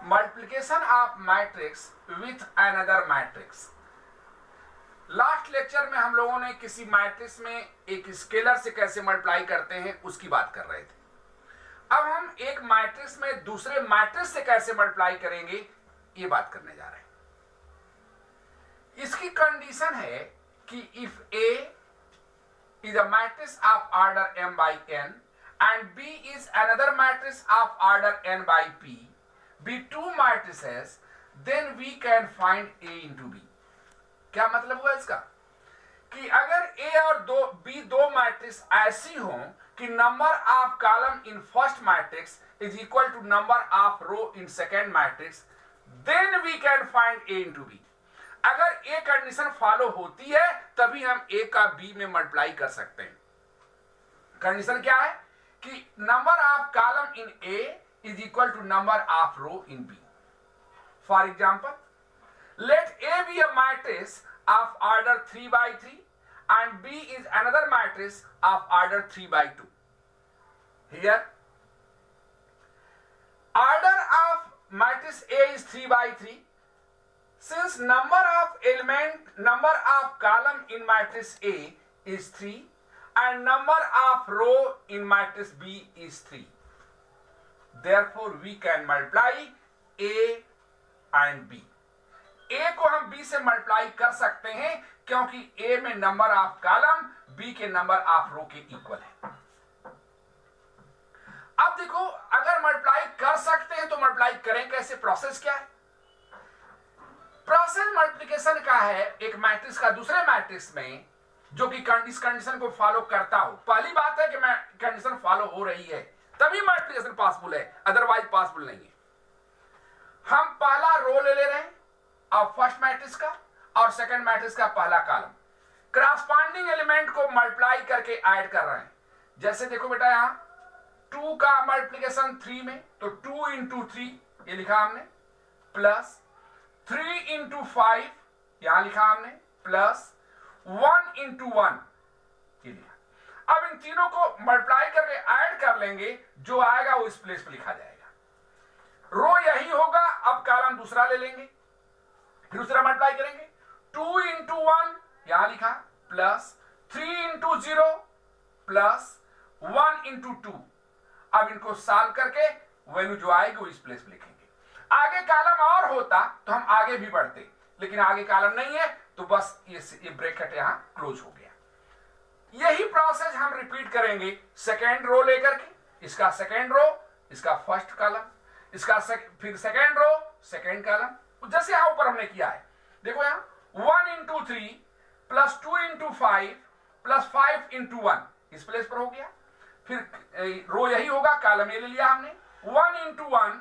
Multiplication of matrix with another matrix. Last lecture में हम लोगों ने किसी मैट्रिक्स में एक स्केलर से कैसे मल्टीप्लाई करते हैं उसकी बात कर रहे थे। अब हम एक मैट्रिक्स में दूसरे मैट्रिक्स से कैसे मल्टीप्लाई करेंगे ये बात करने जा रहे हैं। इसकी कंडीशन है कि if A is a matrix of order m by n and B is another matrix of order n by p, be two matrices, then we can find A into B। क्या मतलब हुआ इसका कि अगर A और B दो matrix ऐसी हों कि number of column in first matrix is equal to number of row in second matrix, then we can find A into B। अगर ए कंडीशन फॉलो होती है तभी हम ए का बी में मल्टीप्लाई कर सकते हैं। कंडीशन क्या है कि number of column in A is equal to number of row in B. For example, let A B a matrix of order 3 by 3 and B is another matrix of order 3 by 2। Here, order of matrix A is 3 by 3. Since number of column in matrix A is 3 and number of row in matrix B is 3, therefore we can multiply A and B। A को हम B से multiply कर सकते हैं क्योंकि A में number of column B के number of रो के इक्वल है। अब देखो, अगर मल्टीप्लाई कर सकते हैं तो मल्टीप्लाई करें कैसे, प्रोसेस क्या है? प्रोसेस मल्टीप्लिकेशन का है एक मैट्रिक्स का दूसरे मैट्रिक्स में जो कि इस कंडीशन को फॉलो करता हो। पहली बात है कि कंडीशन फॉलो हो रही है तभी मल्टीप्लिकेशन पॉसिबल है, अदरवाइज पॉसिबल नहीं है। हम पहला रो ले रहे हैं और फर्स्ट मैट्रिक्स का और सेकंड मैट्रिक्स का पहला कॉलम, क्रॉसपोंडिंग एलिमेंट को मल्टीप्लाई करके ऐड कर रहे हैं। जैसे देखो बेटा, यहां 2 का मल्टीप्लिकेशन 3 में तो 2 into 3 ये लिखा हमने, प्लस 3 into 5 यहां लिखा हमने, प्लस 1 into 1 ये लिखा। अब इन तीनों को मल्टीप्लाई करके ऐड कर लेंगे, जो आएगा वो इस प्लेस पे लिखा जाएगा। रो यही होगा, अब कॉलम दूसरा ले लेंगे, फिर दूसरा मल्टीप्लाई करेंगे, 2 into 1 यहां लिखा, प्लस 3 into 0 प्लस 1 into 2। अब इनको सॉल्व करके वैल्यू जो आएगी वो इस प्लेस पे लिखेंगे। आगे कॉलम और होता तो हम आगे भी बढ़ते, लेकिन आगे कॉलम नहीं है तो बस ये ब्रैकेट यहां क्लोज हो गया। यही प्रोसेस हम रिपीट करेंगे सेकेंड रो लेकर के, इसका सेकेंड रो, इसका फर्स्ट कॉलम, इसका फिर सेकेंड रो, सेकेंड कॉलम, जैसे यहां ऊपर हमने किया है। देखो यहां 1 into 3 plus 2 into 5 plus 5 into 1 इस प्लेस पर हो गया। फिर रो यही होगा, कॉलम ये ले लिया हमने, 1 into 1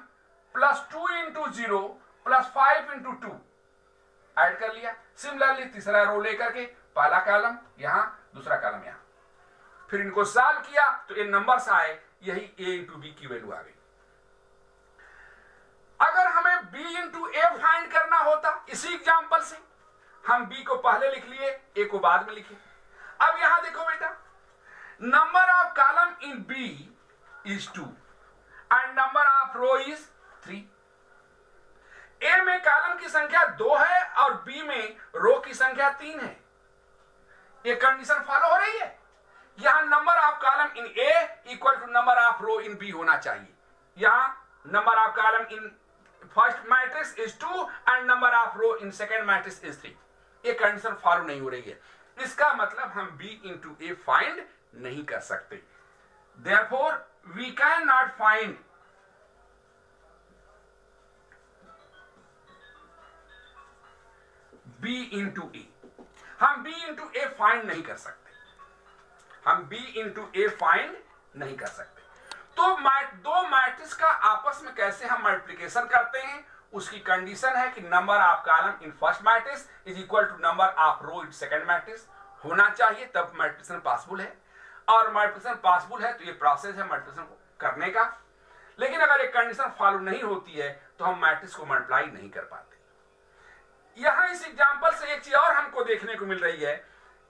plus 2 into 0 plus 5 into 2 add कर लिया। सिमिलरली तीसरा रो लेकर के पहला कॉलम यहां, दूसरा कॉलम यहां, फिर इनको सॉल्व किया तो ये नंबर्स आए, यही A into B की वैल्यू आ गई। अगर हमें B into A फाइंड करना होता, इसी एग्जांपल से हम B को पहले लिख लिए, A को बाद में लिखे। अब यहां देखो बेटा, number of column in B is 2 and number of row is 3। A में कॉलम की संख्या 2 है और B में रो की संख्या 3 है। ये कंडीशन फॉलो हो रही है। यहां number of column in A equal to number of row in B होना चाहिए। यहां number of column in first matrix is 2 and number of row in second matrix is 3। ये कंडीशन फॉलो नहीं हो रही है, इसका मतलब हम B into A फाइंड नहीं कर सकते। Therefore, we cannot find B into A। हम B into A फाइंड नहीं कर सकते, हम B into A फाइंड नहीं कर सकते। तो दो मैट्रिक्स का आपस में कैसे हम मल्टीप्लिकेशन करते हैं, उसकी कंडीशन है कि number of column in first matrix is equal to number of row in second matrix होना चाहिए, तब मल्टीप्लिकेशन पॉसिबल है। और मल्टीप्लिकेशन पॉसिबल है तो ये प्रोसेस है मल्टीप्लिकेशन को करने का। लेकिन अगर एक कंडीशन फॉलो नहीं होती है तो हम मैट्रिक्स को मल्टीप्लाई नहीं कर पाते। यहां इस एग्जांपल से एक चीज और हमको देखने को मिल रही है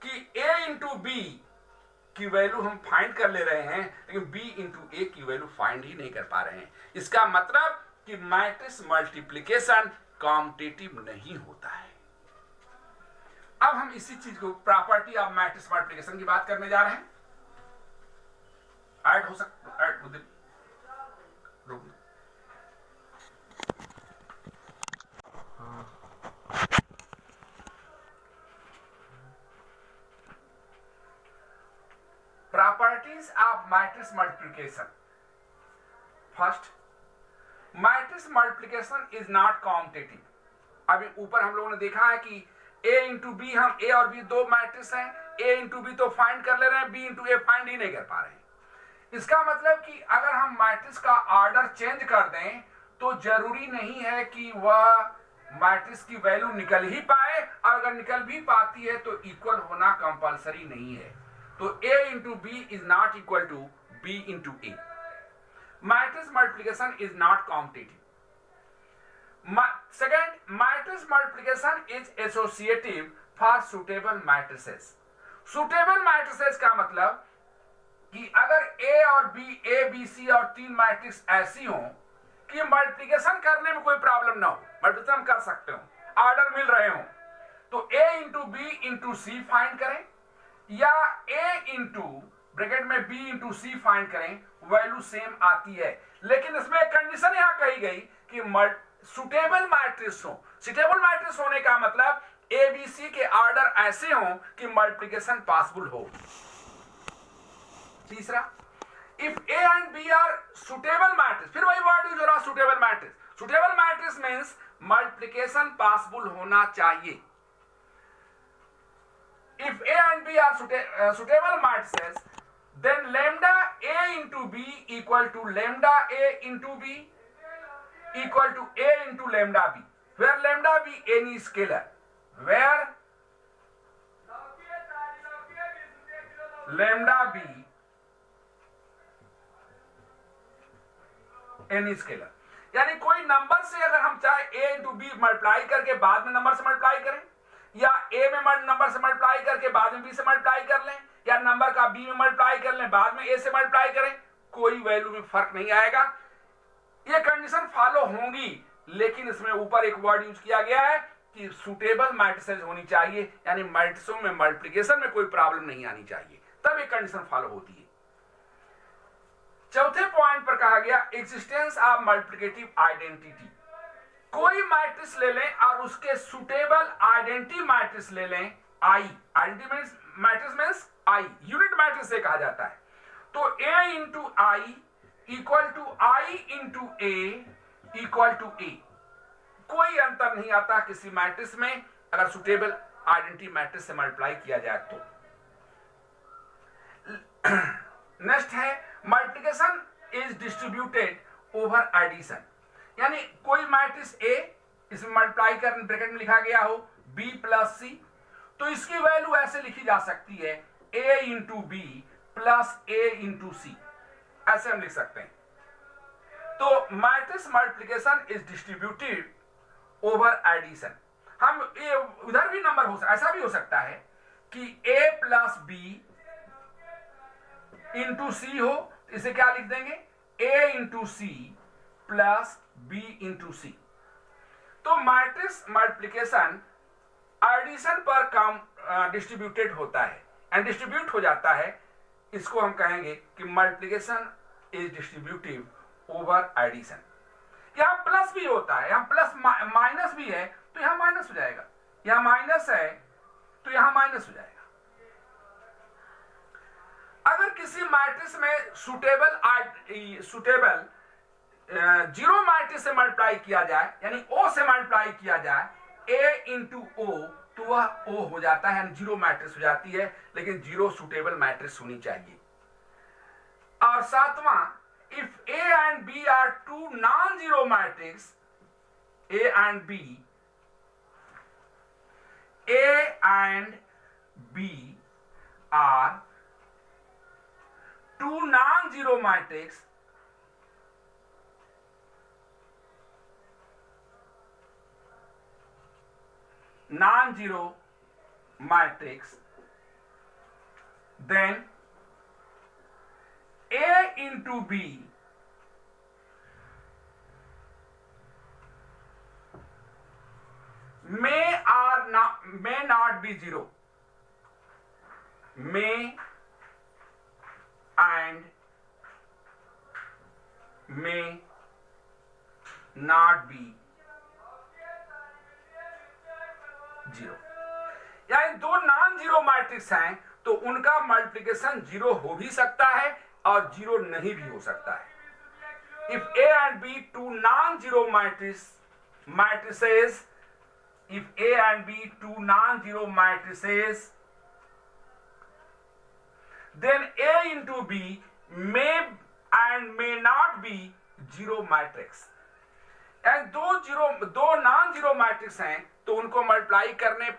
कि A into B की वैल्यू हम फाइंड कर ले रहे हैं, लेकिन B into A की वैल्यू फाइंड ही नहीं कर पा रहे हैं। इसका मतलब कि मैट्रिक्स मल्टीप्लिकेशन कॉम्पिटिटिव नहीं होता है। अब हम इसी चीज को प्रॉपर्टी ऑफ मैट्रिक्स मल्टीप्लिकेशन की बात करने जा रहे हैं। ऐड हो सकता add properties of matrix multiplication. First, matrix multiplication is not competitive. अभी ऊपर हम लोगों ने देखा है कि a इंटू बी, हम a और b दो मैट्रिक्स हैं, a इंटू बी तो फाइंड कर ले रहे हैं, b इंटू ए फाइंड ही नहीं कर पा रहे हैं। इसका मतलब कि अगर हम मैट्रिक्स का ऑर्डर चेंज कर दें तो जरूरी नहीं है कि वह मैट्रिक्स की वैल्यू निकल ही पाए, और अगर निकल भी पाती है तो इक्वल होना कंपलसरी नहीं है। तो a into B is not equal to b into A. Matrix multiplication is not competitive. Second, matrix multiplication is associative for suitable matrices. Suitable matrices का मतलब कि अगर A और B, A, B, C और तीन मैट्रिक्स ऐसी हों कि मल्टीप्लिकेशन करने में कोई प्रॉब्लम ना हो, मल्टीप्लिकेशन कर सकते हो, ऑर्डर मिल रहे हो, तो A into B into C find करें, या A इंटू ब्रैकेट में B इंटू सी फाइंड करें, वैल्यू सेम आती है। लेकिन इसमें एक कंडीशन यहां कही गई कि सुटेबल मैट्रिक्स हो। सुटेबल मैट्रिक्स होने का मतलब ए बी सी के ऑर्डर ऐसे हो कि मल्टीप्लिकेशन पॉसिबल हो। तीसरा, if A and B are suitable matrix, फिर वही वर्ड यूज हो रहा, suitable matrix. Suitable matrix means multiplication possible होना चाहिए। If A and B are suitable matrices, then lambda a into b equal to lambda a into b equal to a into lambda b, where lambda be any scalar, where lambda be any scalar। यानी कोई number से अगर हम चाहे a into B multiply करके बाद में number से मल्टीप्लाई करें, या a में नंबर से मल्टीप्लाई करके बाद में b से मल्टीप्लाई कर लें, या नंबर का b में मल्टीप्लाई कर लें बाद में a से मल्टीप्लाई करें, कोई वैल्यू में फर्क नहीं आएगा। ये कंडीशन फॉलो होंगी, लेकिन इसमें ऊपर एक वर्ड यूज किया गया है कि सुटेबल मैट्रिसेस होनी चाहिए, यानी मैट्रिक्सों में मल्टीप्लिकेशन में कोई प्रॉब्लम नहीं आनी चाहिए, तब ये कंडीशन फॉलो होती है। चौथे पॉइंट पर कहा गया एग्जिस्टेंस ऑफ मल्टीप्लिकेटिव आइडेंटिटी। कोई मैट्रिक्स ले लें और उसके सुटेबल आइडेंटिटी मैट्रिक्स ले लें, I identity matrix means I, unit matrix से कहा जाता है। तो a into I equal to I into A equal to A. कोई अंतर नहीं आता किसी मैट्रिक्स में अगर सुटेबल आइडेंटिटी मैट्रिक्स से मल्टीप्लाई किया जाए तो। नेक्स्ट है multiplication is distributed over addition, यानी कोई मैट्रिक्स ए इसमें मल्टीप्लाई कर ब्रैकेट में लिखा गया हो b प्लस सी, तो इसकी वैल्यू ऐसे लिखी जा सकती है a into B plus a into C, ऐसे हम लिख सकते हैं। तो matrix multiplication is distributed over addition. हम ये उधर भी नंबर हो सकता, ऐसा भी हो सकता है कि a plus B into C हो, इसे क्या लिख देंगे a into C plus b into C. तो मैट्रिक्स मल्टीप्लिकेशन एडिशन पर काम डिस्ट्रीब्यूटेड होता है एंड डिस्ट्रीब्यूट हो जाता है, इसको हम कहेंगे कि multiplication is distributive over addition. यहां प्लस भी होता है, यहां प्लस माइनस भी है तो यहां माइनस हो जाएगा, यहां माइनस है तो यहां माइनस हो जाएगा। अगर किसी मैट्रिक्स में सुटेबल जीरो मैट्रिक्स से मल्टीप्लाई किया जाए, यानी ओ से मल्टीप्लाई किया जाए a इंटू ओ, तो वह ओ हो जाता है, यानी जीरो मैट्रिक्स हो जाती है, लेकिन जीरो सुटेबल मैट्रिक्स होनी चाहिए। और सातवां, if a and b are two non zero matrix, a and b are two non zero matrix, non-zero matrix, then a into b may not be 0, may and may not be 0। यानी दो non zero matrix हैं तो उनका multiplication 0 हो भी सकता है और 0 नहीं भी हो सकता है। If A and B two non-zero matrices, if A and B two non-zero matrices, then A into B may and may not be zero matrix। and दो नॉन जीरो मैट्रिक्स हैं तो उनको मल्टीप्लाई करने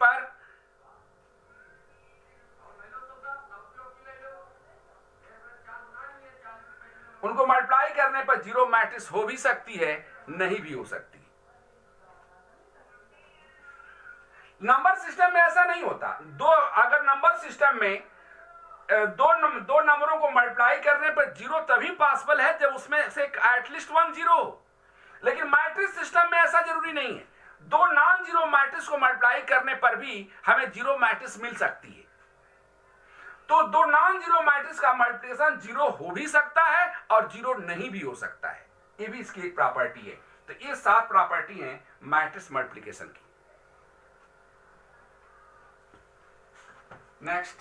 पर जीरो मैट्रिक्स हो भी सकती है, नहीं भी हो सकती। नंबर सिस्टम में ऐसा नहीं होता। अगर नंबर सिस्टम में दो नंबरों को मल्टीप्लाई करने पर जीरो तभी पॉसिबल है जब उसमें से एटलीस्ट वन जीरो हो, लेकिन मैट्रिक्स सिस्टम में ऐसा जरूरी नहीं है। दो नॉन जीरो मैट्रिक्स को मल्टीप्लाई करने पर भी हमें जीरो मैट्रिक्स मिल सकती है। तो दो नॉन जीरो मैट्रिक्स का मल्टीप्लिकेशन 0 हो भी सकता है और 0 नहीं भी हो सकता है। ये भी इसकी एक प्रॉपर्टी है। तो ये 7 प्रॉपर्टी हैं मैट्रिक्स मल्टीप्लिकेशन की। Next,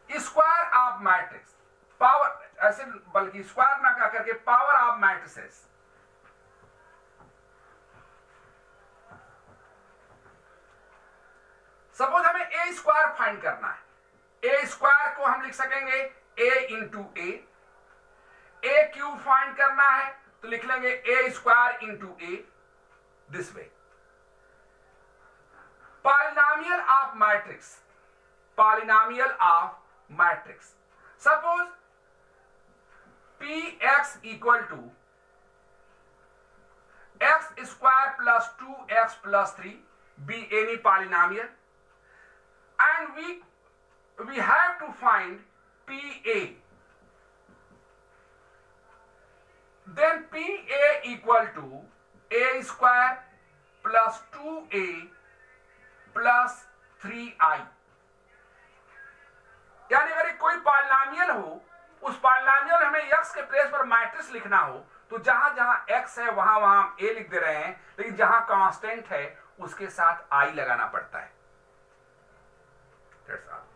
square of matrix, power, ऐसे बल्कि स्क्वायर ना कह करके पावर ऑफ मैट्रिसेस। सपोज हमें ए स्क्वायर फाइंड करना है। ए स्क्वायर को हम लिख सकेंगे A into A cube find करना है तो लिख लेंगे A square into A, this way. Polynomial of matrix, polynomial of matrix, suppose P X equal to X square plus 2x plus 3 be any polynomial, and we have to find PA. Then PA equal to a square plus 2a plus 3i। यानी अगर कोई polynomial हो, उस polynomial हमें x के place पर matrix लिखना हो तो जहां जहां x है वहां वहां a लिख दे रहे हैं, लेकिन जहां कांस्टेंट है उसके साथ i लगाना पड़ता है। That's all।